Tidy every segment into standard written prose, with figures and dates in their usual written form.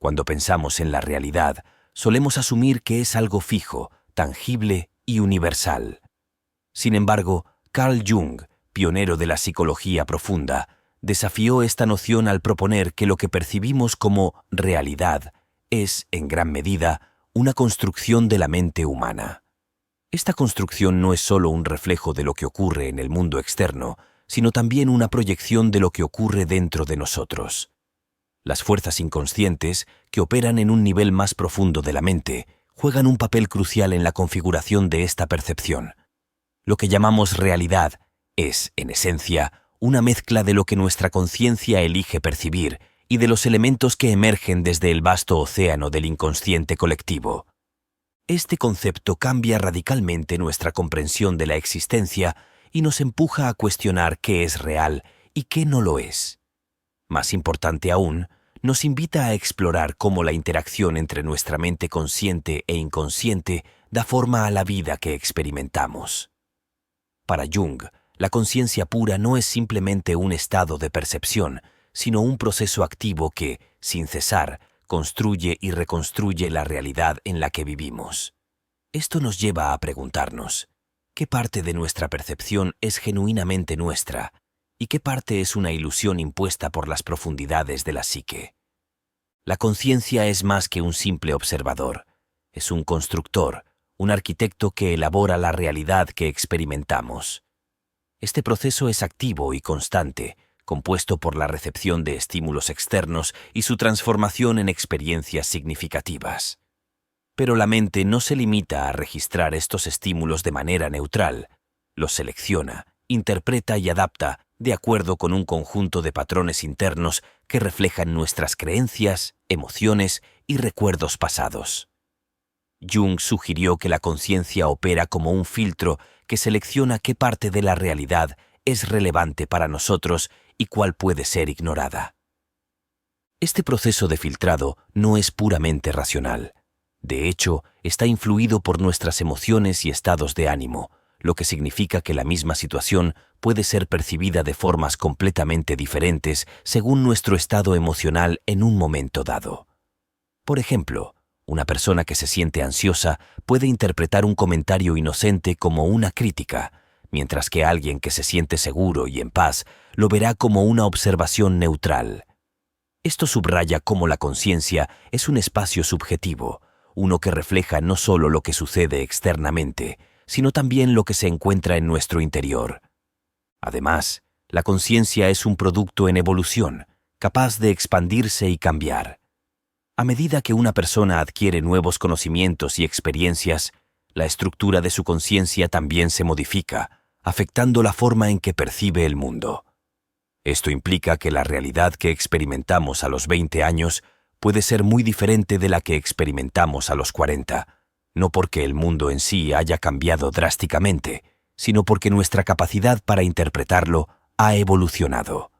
Cuando pensamos en la realidad, solemos asumir que es algo fijo, tangible y universal. Sin embargo, Carl Jung, pionero de la psicología profunda, desafió esta noción al proponer que lo que percibimos como realidad es, en gran medida, una construcción de la mente humana. Esta construcción no es solo un reflejo de lo que ocurre en el mundo externo, sino también una proyección de lo que ocurre dentro de nosotros. Las fuerzas inconscientes, que operan en un nivel más profundo de la mente, juegan un papel crucial en la configuración de esta percepción. Lo que llamamos realidad es, en esencia, una mezcla de lo que nuestra conciencia elige percibir y de los elementos que emergen desde el vasto océano del inconsciente colectivo. Este concepto cambia radicalmente nuestra comprensión de la existencia y nos empuja a cuestionar qué es real y qué no lo es. Más importante aún, nos invita a explorar cómo la interacción entre nuestra mente consciente e inconsciente da forma a la vida que experimentamos. Para Jung, la conciencia pura no es simplemente un estado de percepción, sino un proceso activo que, sin cesar, construye y reconstruye la realidad en la que vivimos. Esto nos lleva a preguntarnos, ¿qué parte de nuestra percepción es genuinamente nuestra y qué parte es una ilusión impuesta por las profundidades de la psique? La conciencia es más que un simple observador, es un constructor, un arquitecto que elabora la realidad que experimentamos. Este proceso es activo y constante, compuesto por la recepción de estímulos externos y su transformación en experiencias significativas. Pero la mente no se limita a registrar estos estímulos de manera neutral, los selecciona, interpreta y adapta de acuerdo con un conjunto de patrones internos que reflejan nuestras creencias, emociones y recuerdos pasados. Jung sugirió que la conciencia opera como un filtro que selecciona qué parte de la realidad es relevante para nosotros y cuál puede ser ignorada. Este proceso de filtrado no es puramente racional. De hecho, está influido por nuestras emociones y estados de ánimo, lo que significa que la misma situación puede ser percibida de formas completamente diferentes según nuestro estado emocional en un momento dado. Por ejemplo, una persona que se siente ansiosa puede interpretar un comentario inocente como una crítica, mientras que alguien que se siente seguro y en paz lo verá como una observación neutral. Esto subraya cómo la conciencia es un espacio subjetivo, uno que refleja no solo lo que sucede externamente, sino también lo que se encuentra en nuestro interior. Además, la conciencia es un producto en evolución, capaz de expandirse y cambiar. A medida que una persona adquiere nuevos conocimientos y experiencias, la estructura de su conciencia también se modifica, afectando la forma en que percibe el mundo. Esto implica que la realidad que experimentamos a los 20 años puede ser muy diferente de la que experimentamos a los 40, no porque el mundo en sí haya cambiado drásticamente, sino porque nuestra capacidad para interpretarlo ha evolucionado.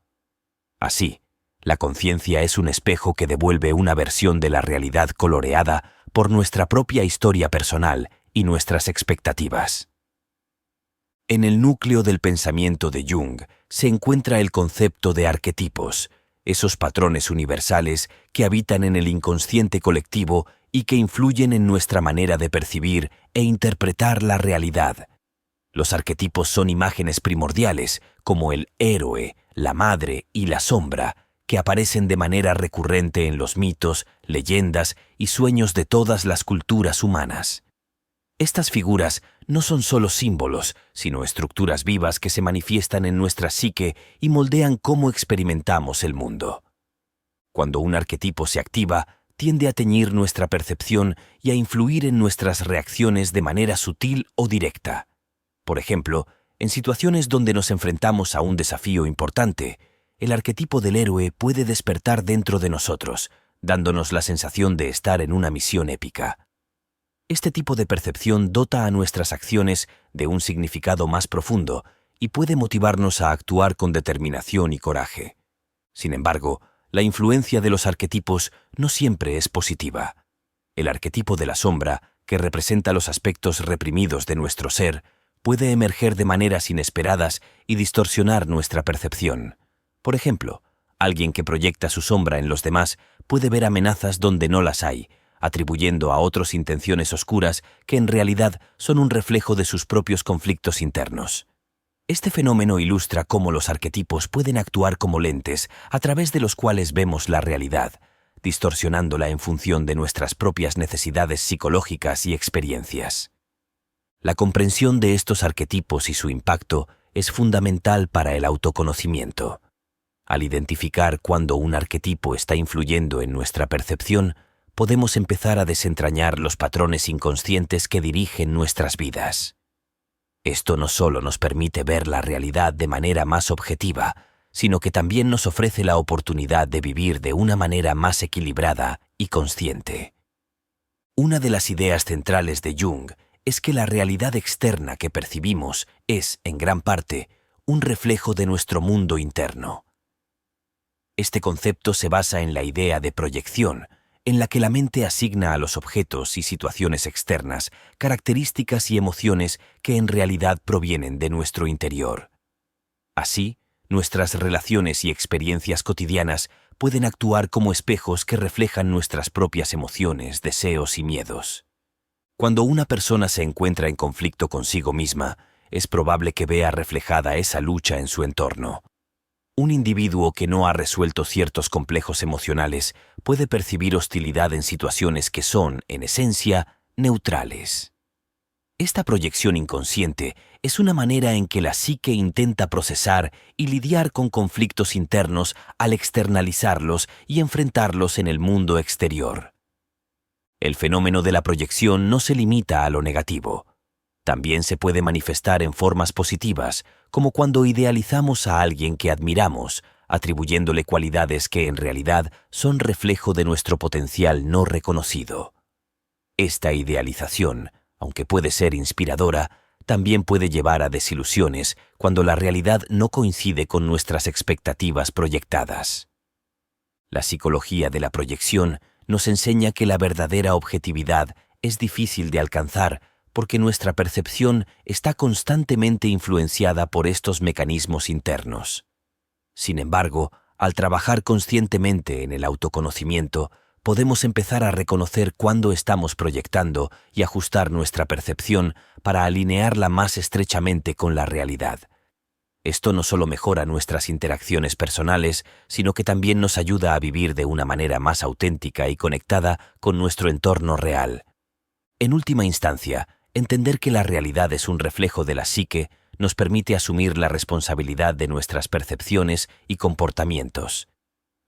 Así, la conciencia es un espejo que devuelve una versión de la realidad coloreada por nuestra propia historia personal y nuestras expectativas. En el núcleo del pensamiento de Jung se encuentra el concepto de arquetipos, esos patrones universales que habitan en el inconsciente colectivo y que influyen en nuestra manera de percibir e interpretar la realidad. Los arquetipos son imágenes primordiales, como el héroe, la madre y la sombra, que aparecen de manera recurrente en los mitos, leyendas y sueños de todas las culturas humanas. Estas figuras no son solo símbolos, sino estructuras vivas que se manifiestan en nuestra psique y moldean cómo experimentamos el mundo. Cuando un arquetipo se activa, tiende a teñir nuestra percepción y a influir en nuestras reacciones de manera sutil o directa. Por ejemplo, en situaciones donde nos enfrentamos a un desafío importante, el arquetipo del héroe puede despertar dentro de nosotros, dándonos la sensación de estar en una misión épica. Este tipo de percepción dota a nuestras acciones de un significado más profundo y puede motivarnos a actuar con determinación y coraje. Sin embargo, la influencia de los arquetipos no siempre es positiva. El arquetipo de la sombra, que representa los aspectos reprimidos de nuestro ser, puede emerger de maneras inesperadas y distorsionar nuestra percepción. Por ejemplo, Alguien que proyecta su sombra en los demás puede ver amenazas donde no las hay, atribuyendo a otros intenciones oscuras que en realidad son un reflejo de sus propios conflictos internos. Este fenómeno ilustra cómo los arquetipos pueden actuar como lentes a través de los cuales vemos la realidad, distorsionándola en función de nuestras propias necesidades psicológicas y experiencias. La comprensión de estos arquetipos y su impacto es fundamental para el autoconocimiento. Al identificar cuando un arquetipo está influyendo en nuestra percepción, podemos empezar a desentrañar los patrones inconscientes que dirigen nuestras vidas. Esto no solo nos permite ver la realidad de manera más objetiva, sino que también nos ofrece la oportunidad de vivir de una manera más equilibrada y consciente. Una de las ideas centrales de Jung es que la realidad externa que percibimos es, en gran parte, un reflejo de nuestro mundo interno. Este concepto se basa en la idea de proyección, en la que la mente asigna a los objetos y situaciones externas características y emociones que en realidad provienen de nuestro interior. Así, nuestras relaciones y experiencias cotidianas pueden actuar como espejos que reflejan nuestras propias emociones, deseos y miedos. Cuando una persona se encuentra en conflicto consigo misma, es probable que vea reflejada esa lucha en su entorno. Un individuo que no ha resuelto ciertos complejos emocionales puede percibir hostilidad en situaciones que son, en esencia, neutrales. Esta proyección inconsciente es una manera en que la psique intenta procesar y lidiar con conflictos internos al externalizarlos y enfrentarlos en el mundo exterior. El fenómeno de la proyección no se limita a lo negativo. También se puede manifestar en formas positivas, como cuando idealizamos a alguien que admiramos, atribuyéndole cualidades que en realidad son reflejo de nuestro potencial no reconocido. Esta idealización, aunque puede ser inspiradora, también puede llevar a desilusiones cuando la realidad no coincide con nuestras expectativas proyectadas. La psicología de la proyección nos enseña que la verdadera objetividad es difícil de alcanzar porque nuestra percepción está constantemente influenciada por estos mecanismos internos. Sin embargo, al trabajar conscientemente en el autoconocimiento, podemos empezar a reconocer cuándo estamos proyectando y ajustar nuestra percepción para alinearla más estrechamente con la realidad. Esto no solo mejora nuestras interacciones personales, sino que también nos ayuda a vivir de una manera más auténtica y conectada con nuestro entorno real. En última instancia, entender que la realidad es un reflejo de la psique nos permite asumir la responsabilidad de nuestras percepciones y comportamientos.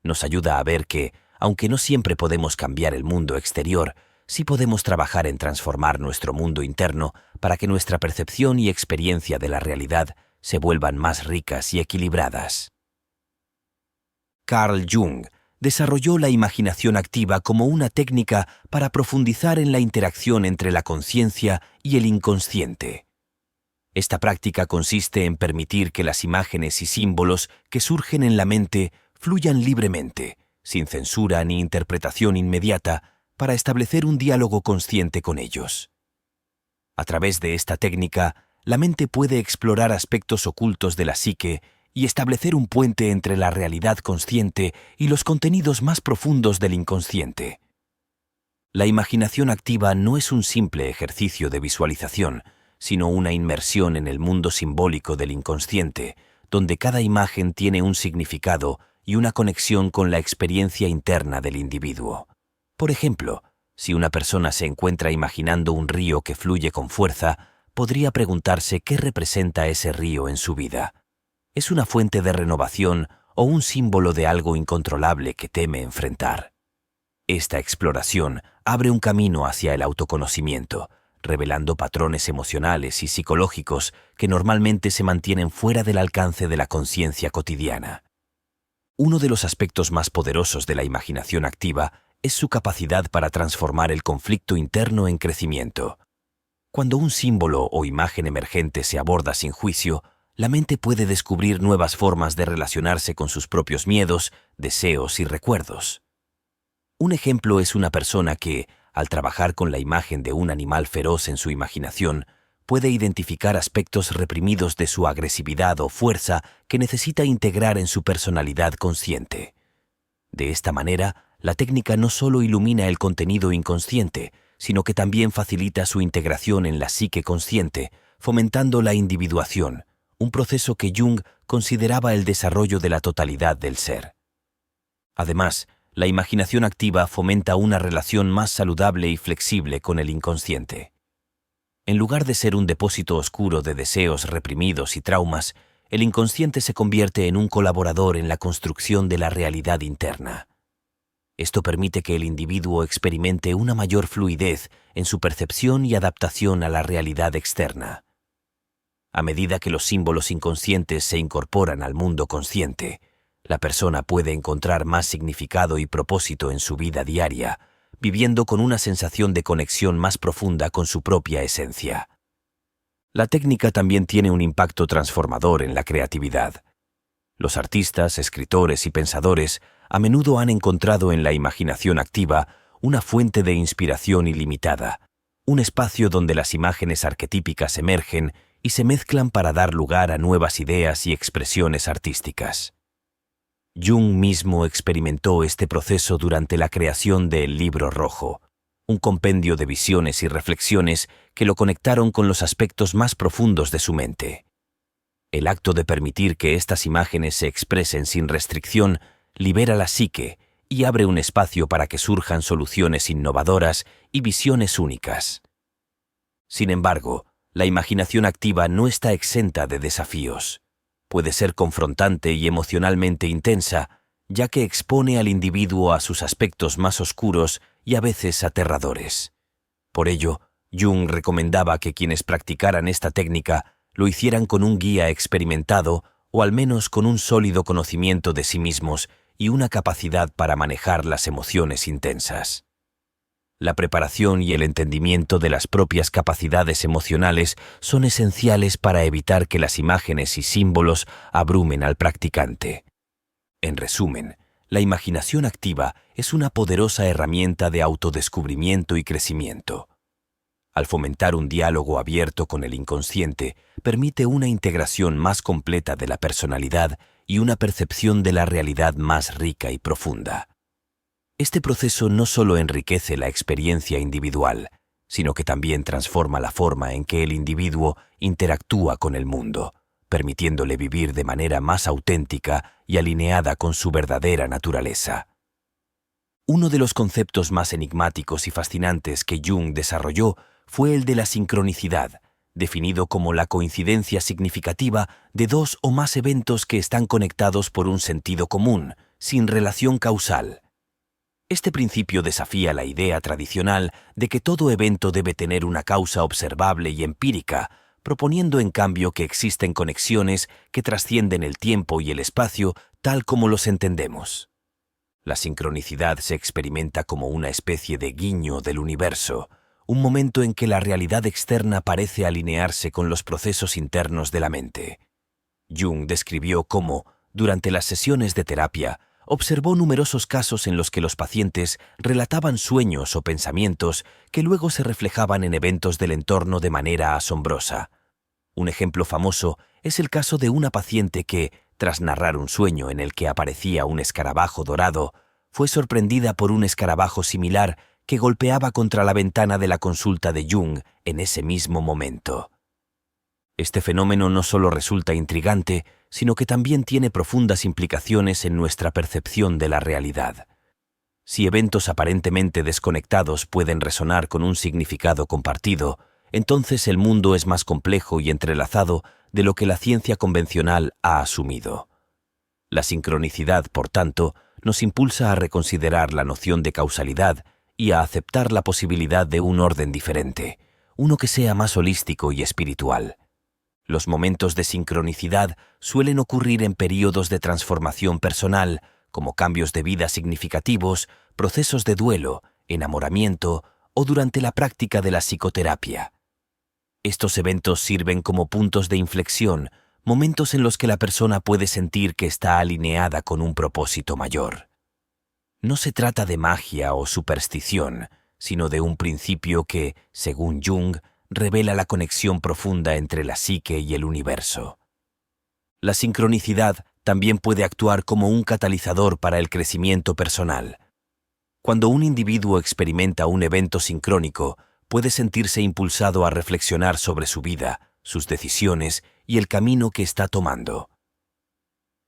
Nos ayuda a ver que, aunque no siempre podemos cambiar el mundo exterior, sí podemos trabajar en transformar nuestro mundo interno para que nuestra percepción y experiencia de la realidad se vuelvan más ricas y equilibradas. Carl Jung desarrolló la imaginación activa como una técnica para profundizar en la interacción entre la conciencia y el inconsciente. Esta práctica consiste en permitir que las imágenes y símbolos que surgen en la mente fluyan libremente, sin censura ni interpretación inmediata, para establecer un diálogo consciente con ellos. A través de esta técnica, la mente puede explorar aspectos ocultos de la psique y establecer un puente entre la realidad consciente y los contenidos más profundos del inconsciente. La imaginación activa no es un simple ejercicio de visualización, sino una inmersión en el mundo simbólico del inconsciente, donde cada imagen tiene un significado y una conexión con la experiencia interna del individuo. Por ejemplo, si una persona se encuentra imaginando un río que fluye con fuerza, podría preguntarse qué representa ese río en su vida. ¿Es una fuente de renovación o un símbolo de algo incontrolable que teme enfrentar? Esta exploración abre un camino hacia el autoconocimiento, revelando patrones emocionales y psicológicos que normalmente se mantienen fuera del alcance de la conciencia cotidiana. Uno de los aspectos más poderosos de la imaginación activa es su capacidad para transformar el conflicto interno en crecimiento. Cuando un símbolo o imagen emergente se aborda sin juicio, la mente puede descubrir nuevas formas de relacionarse con sus propios miedos, deseos y recuerdos. Un ejemplo es una persona que, al trabajar con la imagen de un animal feroz en su imaginación, puede identificar aspectos reprimidos de su agresividad o fuerza que necesita integrar en su personalidad consciente. De esta manera, la técnica no solo ilumina el contenido inconsciente, sino que también facilita su integración en la psique consciente, fomentando la individuación, un proceso que Jung consideraba el desarrollo de la totalidad del ser. Además, la imaginación activa fomenta una relación más saludable y flexible con el inconsciente. En lugar de ser un depósito oscuro de deseos reprimidos y traumas, el inconsciente se convierte en un colaborador en la construcción de la realidad interna. Esto permite que el individuo experimente una mayor fluidez en su percepción y adaptación a la realidad externa. A medida que los símbolos inconscientes se incorporan al mundo consciente, la persona puede encontrar más significado y propósito en su vida diaria, viviendo con una sensación de conexión más profunda con su propia esencia. La técnica también tiene un impacto transformador en la creatividad. Los artistas, escritores y pensadores a menudo han encontrado en la imaginación activa una fuente de inspiración ilimitada, un espacio donde las imágenes arquetípicas emergen y se mezclan para dar lugar a nuevas ideas y expresiones artísticas. Jung mismo experimentó este proceso durante la creación de El Libro Rojo, un compendio de visiones y reflexiones que lo conectaron con los aspectos más profundos de su mente. El acto de permitir que estas imágenes se expresen sin restricción libera la psique y abre un espacio para que surjan soluciones innovadoras y visiones únicas. Sin embargo, la imaginación activa no está exenta de desafíos. Puede ser confrontante y emocionalmente intensa, ya que expone al individuo a sus aspectos más oscuros y a veces aterradores. Por ello, Jung recomendaba que quienes practicaran esta técnica lo hicieran con un guía experimentado o al menos con un sólido conocimiento de sí mismos y una capacidad para manejar las emociones intensas. La preparación y el entendimiento de las propias capacidades emocionales son esenciales para evitar que las imágenes y símbolos abrumen al practicante. En resumen, la imaginación activa es una poderosa herramienta de autodescubrimiento y crecimiento. Al fomentar un diálogo abierto con el inconsciente, permite una integración más completa de la personalidad y una percepción de la realidad más rica y profunda. Este proceso no solo enriquece la experiencia individual, sino que también transforma la forma en que el individuo interactúa con el mundo, permitiéndole vivir de manera más auténtica y alineada con su verdadera naturaleza. Uno de los conceptos más enigmáticos y fascinantes que Jung desarrolló fue el de la sincronicidad, definido como la coincidencia significativa de dos o más eventos que están conectados por un sentido común, sin relación causal. Este principio desafía la idea tradicional de que todo evento debe tener una causa observable y empírica, proponiendo en cambio que existen conexiones que trascienden el tiempo y el espacio tal como los entendemos. La sincronicidad se experimenta como una especie de guiño del universo, un momento en que la realidad externa parece alinearse con los procesos internos de la mente. Jung describió cómo, durante las sesiones de terapia, observó numerosos casos en los que los pacientes relataban sueños o pensamientos que luego se reflejaban en eventos del entorno de manera asombrosa. Un ejemplo famoso es el caso de una paciente que, tras narrar un sueño en el que aparecía un escarabajo dorado, fue sorprendida por un escarabajo similar que golpeaba contra la ventana de la consulta de Jung en ese mismo momento. Este fenómeno no solo resulta intrigante, sino que también tiene profundas implicaciones en nuestra percepción de la realidad. Si eventos aparentemente desconectados pueden resonar con un significado compartido, entonces el mundo es más complejo y entrelazado de lo que la ciencia convencional ha asumido. La sincronicidad, por tanto, nos impulsa a reconsiderar la noción de causalidad y a aceptar la posibilidad de un orden diferente, uno que sea más holístico y espiritual. Los momentos de sincronicidad suelen ocurrir en períodos de transformación personal, como cambios de vida significativos, procesos de duelo, enamoramiento o durante la práctica de la psicoterapia. Estos eventos sirven como puntos de inflexión, momentos en los que la persona puede sentir que está alineada con un propósito mayor. No se trata de magia o superstición, sino de un principio que, según Jung, revela la conexión profunda entre la psique y el universo. La sincronicidad también puede actuar como un catalizador para el crecimiento personal. Cuando un individuo experimenta un evento sincrónico, puede sentirse impulsado a reflexionar sobre su vida, sus decisiones y el camino que está tomando.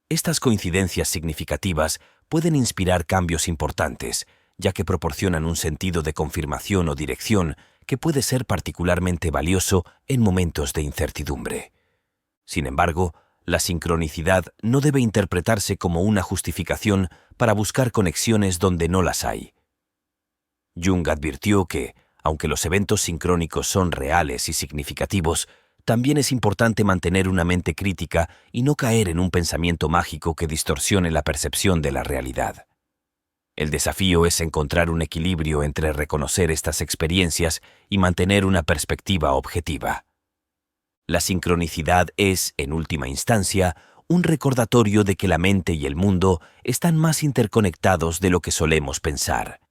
Estas coincidencias significativas pueden inspirar cambios importantes, ya que proporcionan un sentido de confirmación o dirección que puede ser particularmente valioso en momentos de incertidumbre. Sin embargo, la sincronicidad no debe interpretarse como una justificación para buscar conexiones donde no las hay. Jung advirtió que, aunque los eventos sincrónicos son reales y significativos, también es importante mantener una mente crítica y no caer en un pensamiento mágico que distorsione la percepción de la realidad. El desafío es encontrar un equilibrio entre reconocer estas experiencias y mantener una perspectiva objetiva. La sincronicidad es, en última instancia, un recordatorio de que la mente y el mundo están más interconectados de lo que solemos pensar.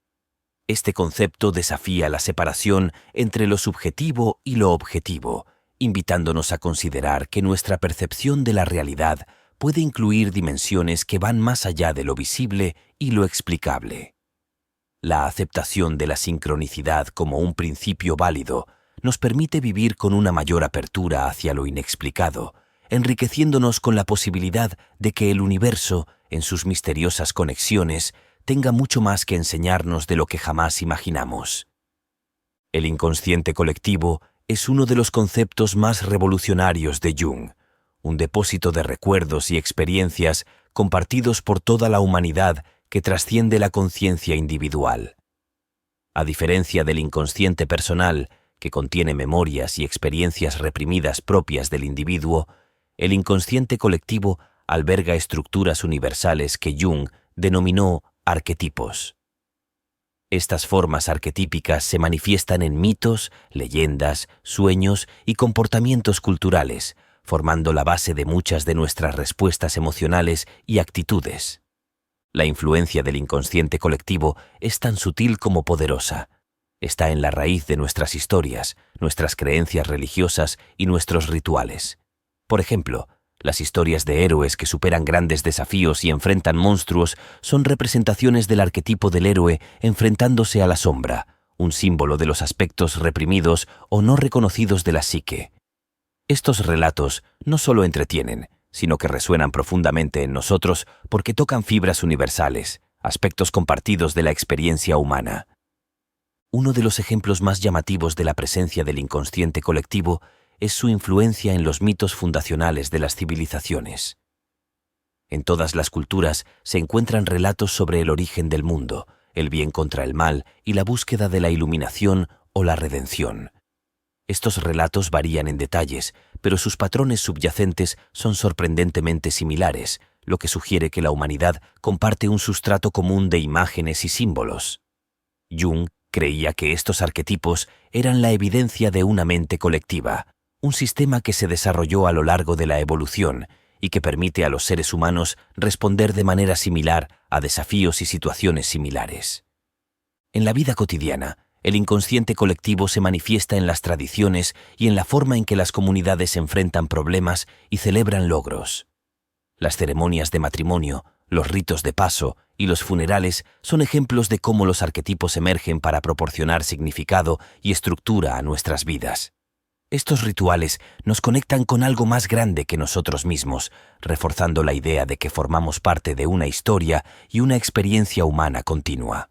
Este concepto desafía la separación entre lo subjetivo y lo objetivo, invitándonos a considerar que nuestra percepción de la realidad puede incluir dimensiones que van más allá de lo visible y lo explicable. La aceptación de la sincronicidad como un principio válido nos permite vivir con una mayor apertura hacia lo inexplicado, enriqueciéndonos con la posibilidad de que el universo, en sus misteriosas conexiones, tenga mucho más que enseñarnos de lo que jamás imaginamos. El inconsciente colectivo es uno de los conceptos más revolucionarios de Jung, un depósito de recuerdos y experiencias compartidos por toda la humanidad que trasciende la conciencia individual. A diferencia del inconsciente personal, que contiene memorias y experiencias reprimidas propias del individuo, el inconsciente colectivo alberga estructuras universales que Jung denominó arquetipos. Estas formas arquetípicas se manifiestan en mitos, leyendas, sueños y comportamientos culturales, formando la base de muchas de nuestras respuestas emocionales y actitudes. La influencia del inconsciente colectivo es tan sutil como poderosa. Está en la raíz de nuestras historias, nuestras creencias religiosas y nuestros rituales. Por ejemplo, las historias de héroes que superan grandes desafíos y enfrentan monstruos son representaciones del arquetipo del héroe enfrentándose a la sombra, un símbolo de los aspectos reprimidos o no reconocidos de la psique. Estos relatos no solo entretienen, sino que resuenan profundamente en nosotros porque tocan fibras universales, aspectos compartidos de la experiencia humana. Uno de los ejemplos más llamativos de la presencia del inconsciente colectivo es su influencia en los mitos fundacionales de las civilizaciones. En todas las culturas se encuentran relatos sobre el origen del mundo, el bien contra el mal y la búsqueda de la iluminación o la redención. Estos relatos varían en detalles, pero sus patrones subyacentes son sorprendentemente similares, lo que sugiere que la humanidad comparte un sustrato común de imágenes y símbolos. Jung creía que estos arquetipos eran la evidencia de una mente colectiva, un sistema que se desarrolló a lo largo de la evolución y que permite a los seres humanos responder de manera similar a desafíos y situaciones similares. En la vida cotidiana, el inconsciente colectivo se manifiesta en las tradiciones y en la forma en que las comunidades enfrentan problemas y celebran logros. Las ceremonias de matrimonio, los ritos de paso y los funerales son ejemplos de cómo los arquetipos emergen para proporcionar significado y estructura a nuestras vidas. Estos rituales nos conectan con algo más grande que nosotros mismos, reforzando la idea de que formamos parte de una historia y una experiencia humana continua.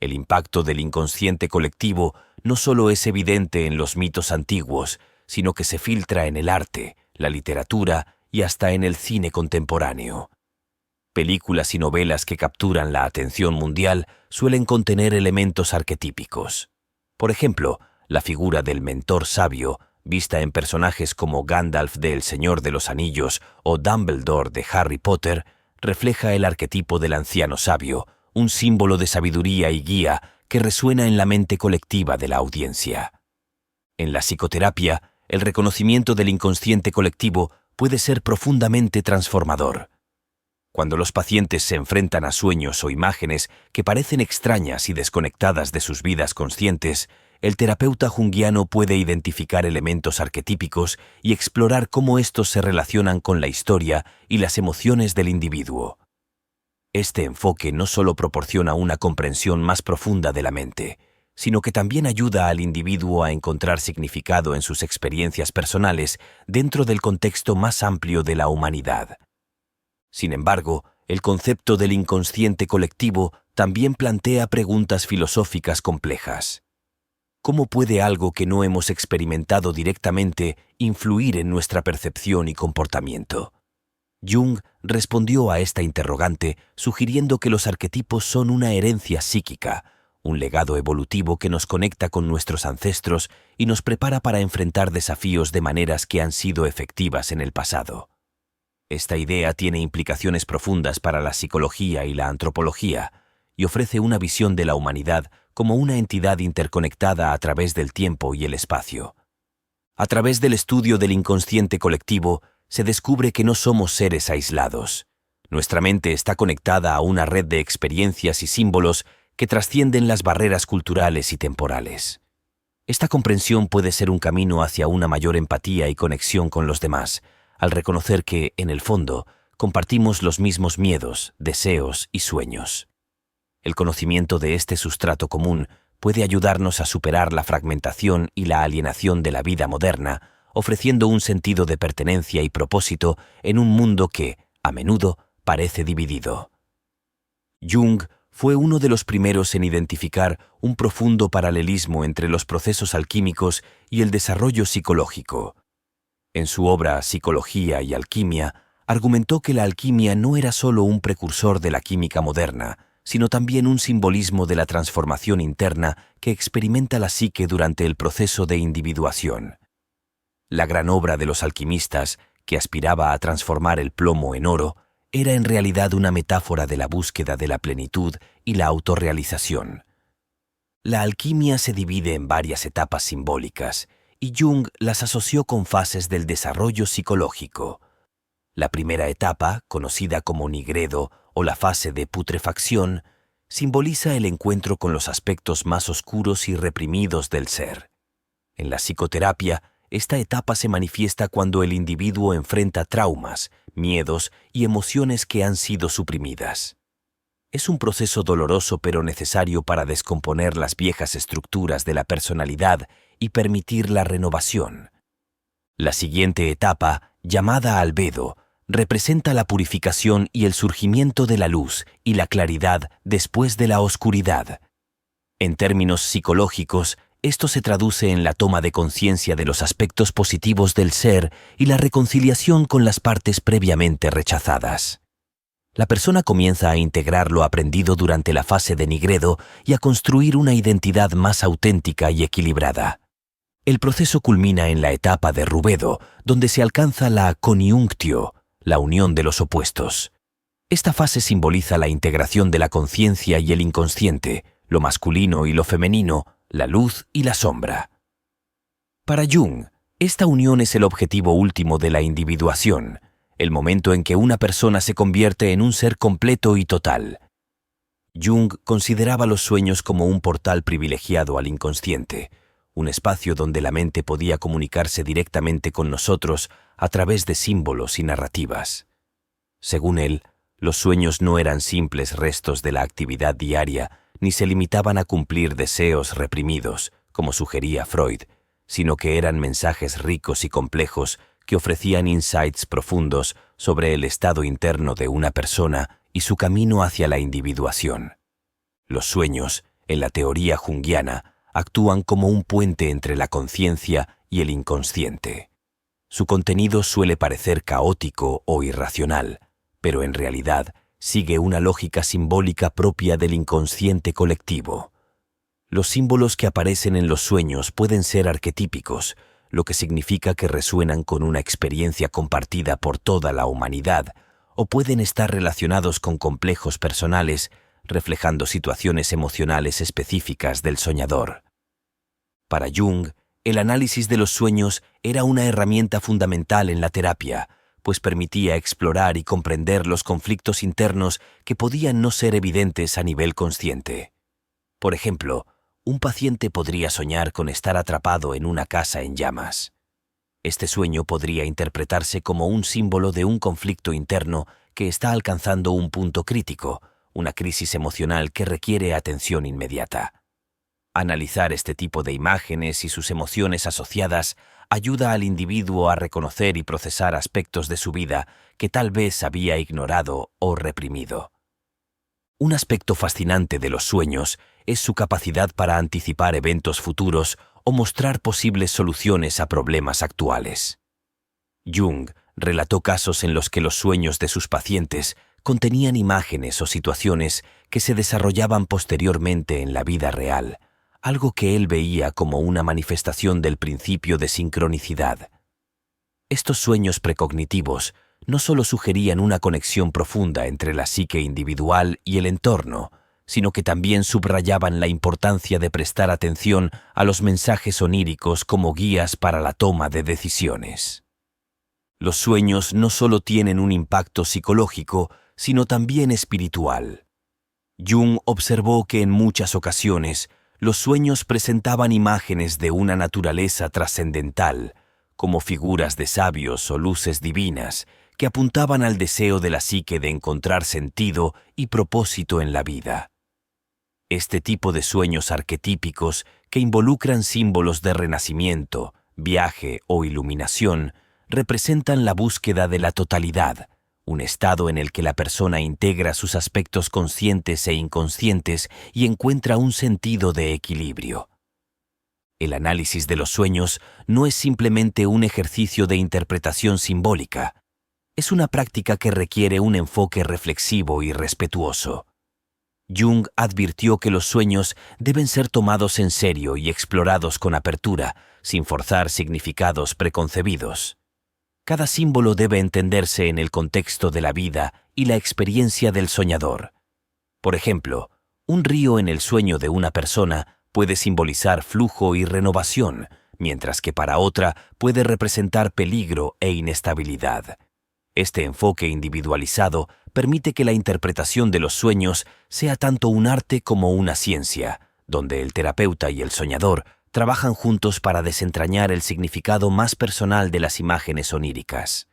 El impacto del inconsciente colectivo no solo es evidente en los mitos antiguos, sino que se filtra en el arte, la literatura y hasta en el cine contemporáneo. Películas y novelas que capturan la atención mundial suelen contener elementos arquetípicos. Por ejemplo, la figura del mentor sabio, vista en personajes como Gandalf de El Señor de los Anillos o Dumbledore de Harry Potter, refleja el arquetipo del anciano sabio, un símbolo de sabiduría y guía que resuena en la mente colectiva de la audiencia. En la psicoterapia, el reconocimiento del inconsciente colectivo puede ser profundamente transformador. Cuando los pacientes se enfrentan a sueños o imágenes que parecen extrañas y desconectadas de sus vidas conscientes, el terapeuta junguiano puede identificar elementos arquetípicos y explorar cómo estos se relacionan con la historia y las emociones del individuo. Este enfoque no solo proporciona una comprensión más profunda de la mente, sino que también ayuda al individuo a encontrar significado en sus experiencias personales dentro del contexto más amplio de la humanidad. Sin embargo, el concepto del inconsciente colectivo también plantea preguntas filosóficas complejas. ¿Cómo puede algo que no hemos experimentado directamente influir en nuestra percepción y comportamiento? Jung respondió a esta interrogante sugiriendo que los arquetipos son una herencia psíquica, un legado evolutivo que nos conecta con nuestros ancestros y nos prepara para enfrentar desafíos de maneras que han sido efectivas en el pasado. Esta idea tiene implicaciones profundas para la psicología y la antropología, y ofrece una visión de la humanidad como una entidad interconectada a través del tiempo y el espacio. A través del estudio del inconsciente colectivo, se descubre que no somos seres aislados. Nuestra mente está conectada a una red de experiencias y símbolos que trascienden las barreras culturales y temporales. Esta comprensión puede ser un camino hacia una mayor empatía y conexión con los demás, al reconocer que, en el fondo, compartimos los mismos miedos, deseos y sueños. El conocimiento de este sustrato común puede ayudarnos a superar la fragmentación y la alienación de la vida moderna, ofreciendo un sentido de pertenencia y propósito en un mundo que, a menudo, parece dividido. Jung fue uno de los primeros en identificar un profundo paralelismo entre los procesos alquímicos y el desarrollo psicológico. En su obra Psicología y Alquimia, argumentó que la alquimia no era solo un precursor de la química moderna, sino también un simbolismo de la transformación interna que experimenta la psique durante el proceso de individuación. La gran obra de los alquimistas, que aspiraba a transformar el plomo en oro, era en realidad una metáfora de la búsqueda de la plenitud y la autorrealización. La alquimia se divide en varias etapas simbólicas, y Jung las asoció con fases del desarrollo psicológico. La primera etapa, conocida como nigredo o la fase de putrefacción, simboliza el encuentro con los aspectos más oscuros y reprimidos del ser. En la psicoterapia, esta etapa se manifiesta cuando el individuo enfrenta traumas, miedos y emociones que han sido suprimidas. Es un proceso doloroso pero necesario para descomponer las viejas estructuras de la personalidad y permitir la renovación. La siguiente etapa, llamada albedo, representa la purificación y el surgimiento de la luz y la claridad después de la oscuridad. En términos psicológicos, esto se traduce en la toma de conciencia de los aspectos positivos del ser y la reconciliación con las partes previamente rechazadas. La persona comienza a integrar lo aprendido durante la fase de nigredo y a construir una identidad más auténtica y equilibrada. El proceso culmina en la etapa de rubedo, donde se alcanza la coniunctio, la unión de los opuestos. Esta fase simboliza la integración de la conciencia y el inconsciente, lo masculino y lo femenino, la luz y la sombra. Para Jung, esta unión es el objetivo último de la individuación, el momento en que una persona se convierte en un ser completo y total. Jung consideraba los sueños como un portal privilegiado al inconsciente, un espacio donde la mente podía comunicarse directamente con nosotros a través de símbolos y narrativas. Según él, los sueños no eran simples restos de la actividad diaria, ni se limitaban a cumplir deseos reprimidos, como sugería Freud, sino que eran mensajes ricos y complejos que ofrecían insights profundos sobre el estado interno de una persona y su camino hacia la individuación. Los sueños, en la teoría junguiana, actúan como un puente entre la conciencia y el inconsciente. Su contenido suele parecer caótico o irracional, pero en realidad sigue una lógica simbólica propia del inconsciente colectivo. Los símbolos que aparecen en los sueños pueden ser arquetípicos, lo que significa que resuenan con una experiencia compartida por toda la humanidad, o pueden estar relacionados con complejos personales, reflejando situaciones emocionales específicas del soñador. Para Jung, el análisis de los sueños era una herramienta fundamental en la terapia, pues permitía explorar y comprender los conflictos internos que podían no ser evidentes a nivel consciente. Por ejemplo, un paciente podría soñar con estar atrapado en una casa en llamas. Este sueño podría interpretarse como un símbolo de un conflicto interno que está alcanzando un punto crítico, una crisis emocional que requiere atención inmediata. Analizar este tipo de imágenes y sus emociones asociadas ayuda al individuo a reconocer y procesar aspectos de su vida que tal vez había ignorado o reprimido. Un aspecto fascinante de los sueños es su capacidad para anticipar eventos futuros o mostrar posibles soluciones a problemas actuales. Jung relató casos en los que los sueños de sus pacientes contenían imágenes o situaciones que se desarrollaban posteriormente en la vida real, algo que él veía como una manifestación del principio de sincronicidad. Estos sueños precognitivos no solo sugerían una conexión profunda entre la psique individual y el entorno, sino que también subrayaban la importancia de prestar atención a los mensajes oníricos como guías para la toma de decisiones. Los sueños no solo tienen un impacto psicológico, sino también espiritual. Jung observó que en muchas ocasiones los sueños presentaban imágenes de una naturaleza trascendental, como figuras de sabios o luces divinas, que apuntaban al deseo de la psique de encontrar sentido y propósito en la vida. Este tipo de sueños arquetípicos, que involucran símbolos de renacimiento, viaje o iluminación, representan la búsqueda de la totalidad, un estado en el que la persona integra sus aspectos conscientes e inconscientes y encuentra un sentido de equilibrio. El análisis de los sueños no es simplemente un ejercicio de interpretación simbólica, es una práctica que requiere un enfoque reflexivo y respetuoso. Jung advirtió que los sueños deben ser tomados en serio y explorados con apertura, sin forzar significados preconcebidos. Cada símbolo debe entenderse en el contexto de la vida y la experiencia del soñador. Por ejemplo, un río en el sueño de una persona puede simbolizar flujo y renovación, mientras que para otra puede representar peligro e inestabilidad. Este enfoque individualizado permite que la interpretación de los sueños sea tanto un arte como una ciencia, donde el terapeuta y el soñador trabajan juntos para desentrañar el significado más personal de las imágenes oníricas.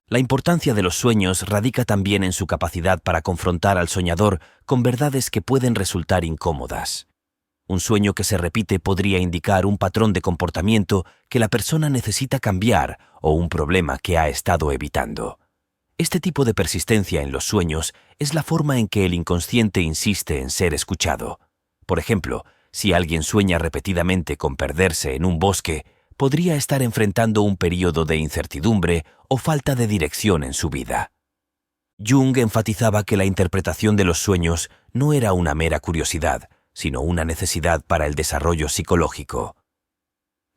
La importancia de los sueños radica también en su capacidad para confrontar al soñador con verdades que pueden resultar incómodas. Un sueño que se repite podría indicar un patrón de comportamiento que la persona necesita cambiar o un problema que ha estado evitando. Este tipo de persistencia en los sueños es la forma en que el inconsciente insiste en ser escuchado. Por ejemplo, si alguien sueña repetidamente con perderse en un bosque, podría estar enfrentando un período de incertidumbre o falta de dirección en su vida. Jung enfatizaba que la interpretación de los sueños no era una mera curiosidad, sino una necesidad para el desarrollo psicológico.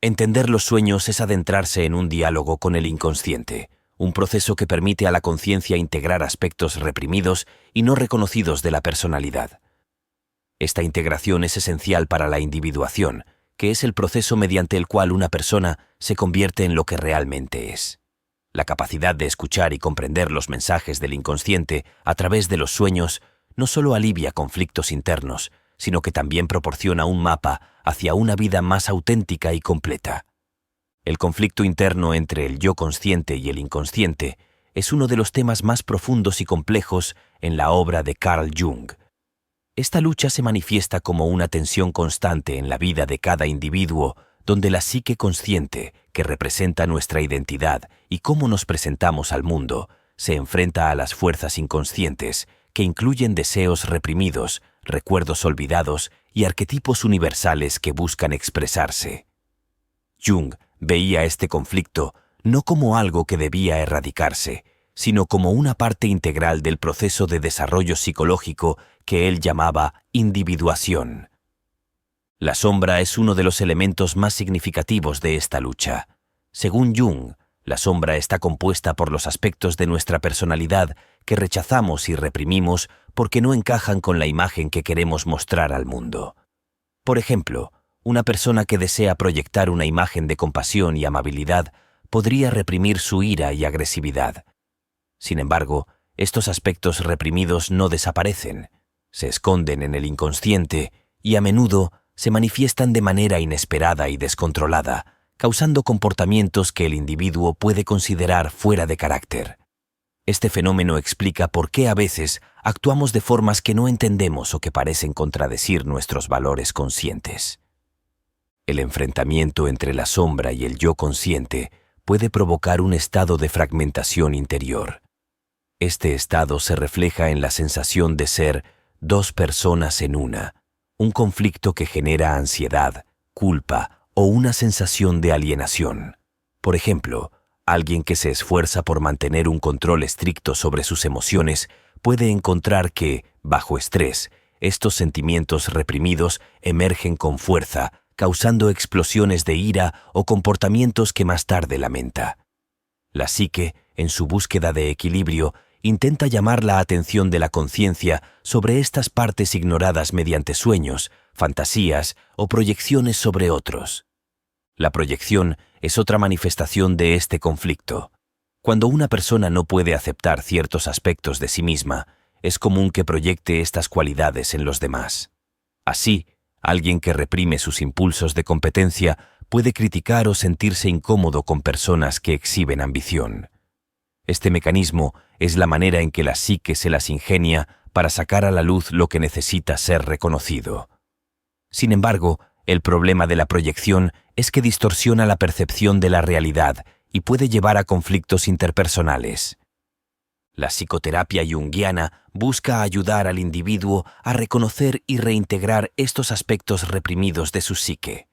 Entender los sueños es adentrarse en un diálogo con el inconsciente, un proceso que permite a la conciencia integrar aspectos reprimidos y no reconocidos de la personalidad. Esta integración es esencial para la individuación, que es el proceso mediante el cual una persona se convierte en lo que realmente es. La capacidad de escuchar y comprender los mensajes del inconsciente a través de los sueños no solo alivia conflictos internos, sino que también proporciona un mapa hacia una vida más auténtica y completa. El conflicto interno entre el yo consciente y el inconsciente es uno de los temas más profundos y complejos en la obra de Carl Jung. Esta lucha se manifiesta como una tensión constante en la vida de cada individuo, donde la psique consciente, que representa nuestra identidad y cómo nos presentamos al mundo, se enfrenta a las fuerzas inconscientes, que incluyen deseos reprimidos, recuerdos olvidados y arquetipos universales que buscan expresarse. Jung veía este conflicto no como algo que debía erradicarse, sino como una parte integral del proceso de desarrollo psicológico que él llamaba individuación. La sombra es uno de los elementos más significativos de esta lucha. Según Jung, la sombra está compuesta por los aspectos de nuestra personalidad que rechazamos y reprimimos porque no encajan con la imagen que queremos mostrar al mundo. Por ejemplo, una persona que desea proyectar una imagen de compasión y amabilidad podría reprimir su ira y agresividad. Sin embargo, estos aspectos reprimidos no desaparecen, se esconden en el inconsciente y a menudo se manifiestan de manera inesperada y descontrolada, causando comportamientos que el individuo puede considerar fuera de carácter. Este fenómeno explica por qué a veces actuamos de formas que no entendemos o que parecen contradecir nuestros valores conscientes. El enfrentamiento entre la sombra y el yo consciente puede provocar un estado de fragmentación interior. Este estado se refleja en la sensación de ser dos personas en una, un conflicto que genera ansiedad, culpa o una sensación de alienación. Por ejemplo, alguien que se esfuerza por mantener un control estricto sobre sus emociones puede encontrar que, bajo estrés, estos sentimientos reprimidos emergen con fuerza, causando explosiones de ira o comportamientos que más tarde lamenta. La psique, en su búsqueda de equilibrio, intenta llamar la atención de la conciencia sobre estas partes ignoradas mediante sueños, fantasías o proyecciones sobre otros. La proyección es otra manifestación de este conflicto. Cuando una persona no puede aceptar ciertos aspectos de sí misma, es común que proyecte estas cualidades en los demás. Así, alguien que reprime sus impulsos de competencia puede criticar o sentirse incómodo con personas que exhiben ambición. Este mecanismo es la manera en que la psique se las ingenia para sacar a la luz lo que necesita ser reconocido. Sin embargo, el problema de la proyección es que distorsiona la percepción de la realidad y puede llevar a conflictos interpersonales. La psicoterapia junguiana busca ayudar al individuo a reconocer y reintegrar estos aspectos reprimidos de su psique.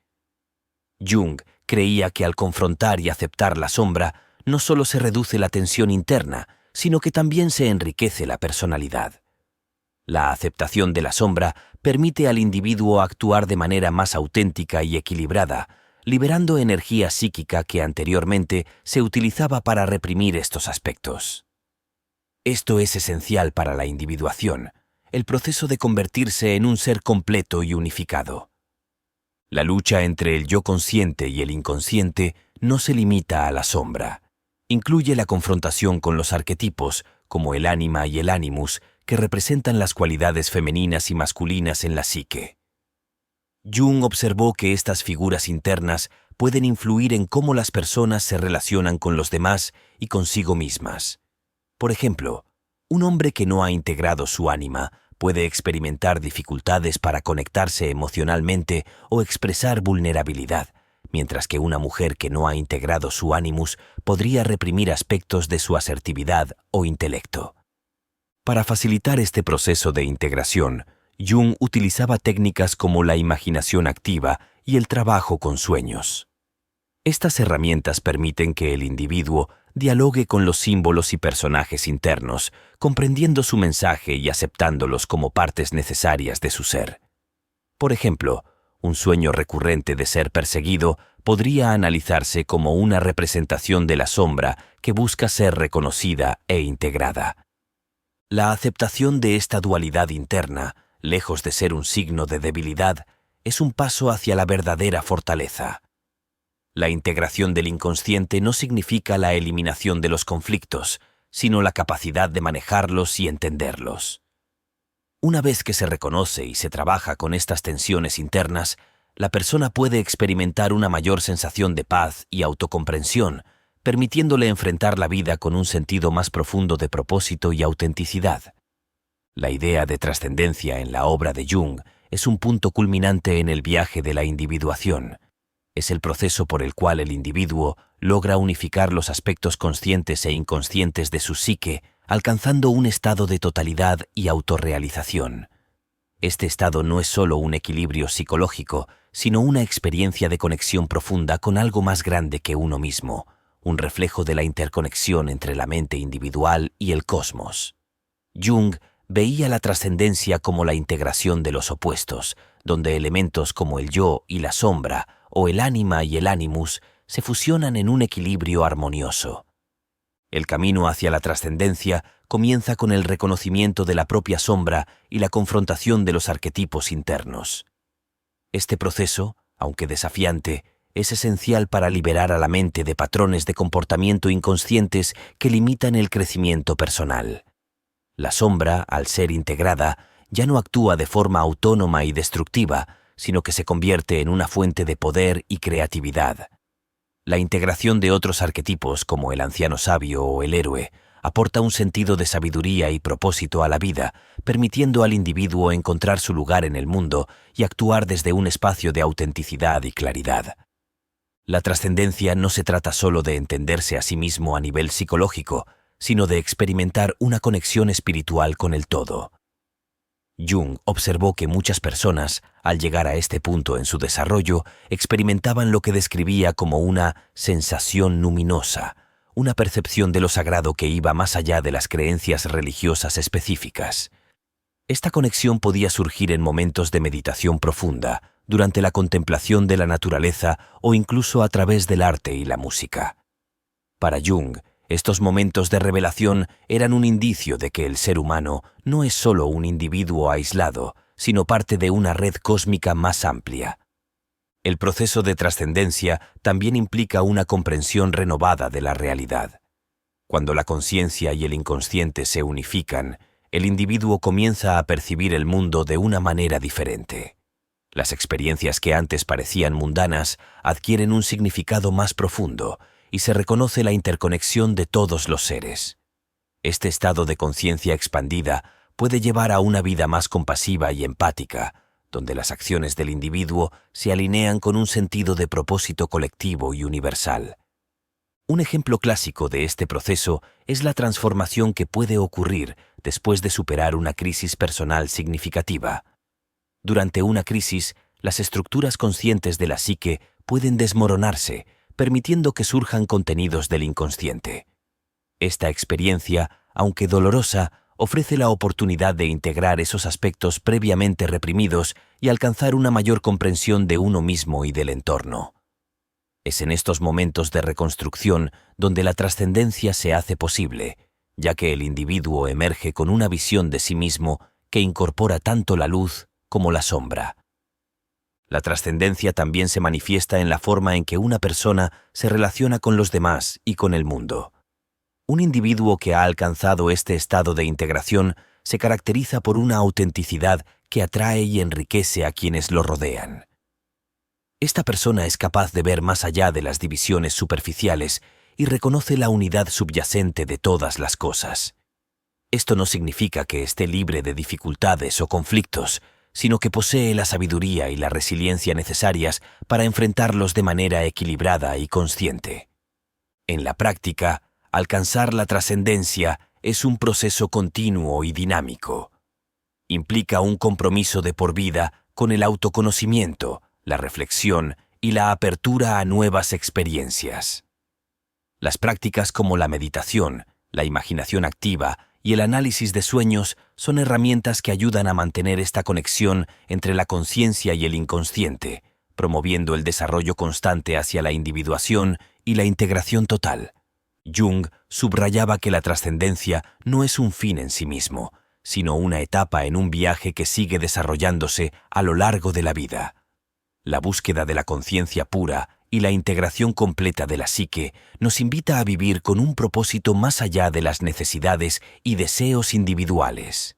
Jung creía que al confrontar y aceptar la sombra, no solo se reduce la tensión interna, sino que también se enriquece la personalidad. La aceptación de la sombra permite al individuo actuar de manera más auténtica y equilibrada, liberando energía psíquica que anteriormente se utilizaba para reprimir estos aspectos. Esto es esencial para la individuación, el proceso de convertirse en un ser completo y unificado. La lucha entre el yo consciente y el inconsciente no se limita a la sombra. Incluye la confrontación con los arquetipos, como el ánima y el animus, que representan las cualidades femeninas y masculinas en la psique. Jung observó que estas figuras internas pueden influir en cómo las personas se relacionan con los demás y consigo mismas. Por ejemplo, un hombre que no ha integrado su ánima puede experimentar dificultades para conectarse emocionalmente o expresar vulnerabilidad, mientras que una mujer que no ha integrado su animus podría reprimir aspectos de su asertividad o intelecto. Para facilitar este proceso de integración, Jung utilizaba técnicas como la imaginación activa y el trabajo con sueños. Estas herramientas permiten que el individuo dialogue con los símbolos y personajes internos, comprendiendo su mensaje y aceptándolos como partes necesarias de su ser. Por ejemplo, un sueño recurrente de ser perseguido podría analizarse como una representación de la sombra que busca ser reconocida e integrada. La aceptación de esta dualidad interna, lejos de ser un signo de debilidad, es un paso hacia la verdadera fortaleza. La integración del inconsciente no significa la eliminación de los conflictos, sino la capacidad de manejarlos y entenderlos. Una vez que se reconoce y se trabaja con estas tensiones internas, la persona puede experimentar una mayor sensación de paz y autocomprensión, permitiéndole enfrentar la vida con un sentido más profundo de propósito y autenticidad. La idea de trascendencia en la obra de Jung es un punto culminante en el viaje de la individuación. Es el proceso por el cual el individuo logra unificar los aspectos conscientes e inconscientes de su psique, alcanzando un estado de totalidad y autorrealización. Este estado no es solo un equilibrio psicológico, sino una experiencia de conexión profunda con algo más grande que uno mismo, un reflejo de la interconexión entre la mente individual y el cosmos. Jung veía la trascendencia como la integración de los opuestos, donde elementos como el yo y la sombra, o el ánima y el animus, se fusionan en un equilibrio armonioso. El camino hacia la trascendencia comienza con el reconocimiento de la propia sombra y la confrontación de los arquetipos internos. Este proceso, aunque desafiante, es esencial para liberar a la mente de patrones de comportamiento inconscientes que limitan el crecimiento personal. La sombra, al ser integrada, ya no actúa de forma autónoma y destructiva, sino que se convierte en una fuente de poder y creatividad. La integración de otros arquetipos, como el anciano sabio o el héroe, aporta un sentido de sabiduría y propósito a la vida, permitiendo al individuo encontrar su lugar en el mundo y actuar desde un espacio de autenticidad y claridad. La trascendencia no se trata solo de entenderse a sí mismo a nivel psicológico, sino de experimentar una conexión espiritual con el todo. Jung observó que muchas personas, al llegar a este punto en su desarrollo, experimentaban lo que describía como una sensación luminosa, una percepción de lo sagrado que iba más allá de las creencias religiosas específicas. Esta conexión podía surgir en momentos de meditación profunda, durante la contemplación de la naturaleza o incluso a través del arte y la música. Para Jung, estos momentos de revelación eran un indicio de que el ser humano no es solo un individuo aislado, sino parte de una red cósmica más amplia. El proceso de trascendencia también implica una comprensión renovada de la realidad. Cuando la conciencia y el inconsciente se unifican, el individuo comienza a percibir el mundo de una manera diferente. Las experiencias que antes parecían mundanas adquieren un significado más profundo y se reconoce la interconexión de todos los seres. Este estado de conciencia expandida puede llevar a una vida más compasiva y empática, donde las acciones del individuo se alinean con un sentido de propósito colectivo y universal. Un ejemplo clásico de este proceso es la transformación que puede ocurrir después de superar una crisis personal significativa. Durante una crisis, las estructuras conscientes de la psique pueden desmoronarse, permitiendo que surjan contenidos del inconsciente. Esta experiencia, aunque dolorosa, ofrece la oportunidad de integrar esos aspectos previamente reprimidos y alcanzar una mayor comprensión de uno mismo y del entorno. Es en estos momentos de reconstrucción donde la trascendencia se hace posible, ya que el individuo emerge con una visión de sí mismo que incorpora tanto la luz como la sombra. La trascendencia también se manifiesta en la forma en que una persona se relaciona con los demás y con el mundo. Un individuo que ha alcanzado este estado de integración se caracteriza por una autenticidad que atrae y enriquece a quienes lo rodean. Esta persona es capaz de ver más allá de las divisiones superficiales y reconoce la unidad subyacente de todas las cosas. Esto no significa que esté libre de dificultades o conflictos, sino que posee la sabiduría y la resiliencia necesarias para enfrentarlos de manera equilibrada y consciente. En la práctica, alcanzar la trascendencia es un proceso continuo y dinámico. Implica un compromiso de por vida con el autoconocimiento, la reflexión y la apertura a nuevas experiencias. Las prácticas como la meditación, la imaginación activa y el análisis de sueños son herramientas que ayudan a mantener esta conexión entre la conciencia y el inconsciente, promoviendo el desarrollo constante hacia la individuación y la integración total. Jung subrayaba que la trascendencia no es un fin en sí mismo, sino una etapa en un viaje que sigue desarrollándose a lo largo de la vida. La búsqueda de la conciencia pura y la integración completa de la psique nos invita a vivir con un propósito más allá de las necesidades y deseos individuales.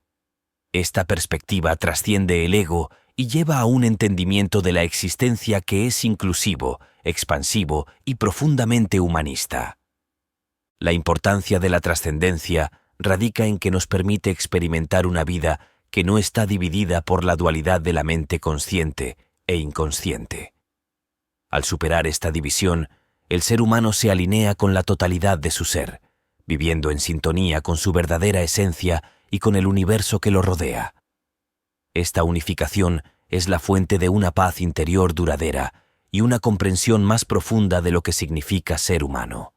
Esta perspectiva trasciende el ego y lleva a un entendimiento de la existencia que es inclusivo, expansivo y profundamente humanista. La importancia de la trascendencia radica en que nos permite experimentar una vida que no está dividida por la dualidad de la mente consciente e inconsciente. Al superar esta división, el ser humano se alinea con la totalidad de su ser, viviendo en sintonía con su verdadera esencia y con el universo que lo rodea. Esta unificación es la fuente de una paz interior duradera y una comprensión más profunda de lo que significa ser humano.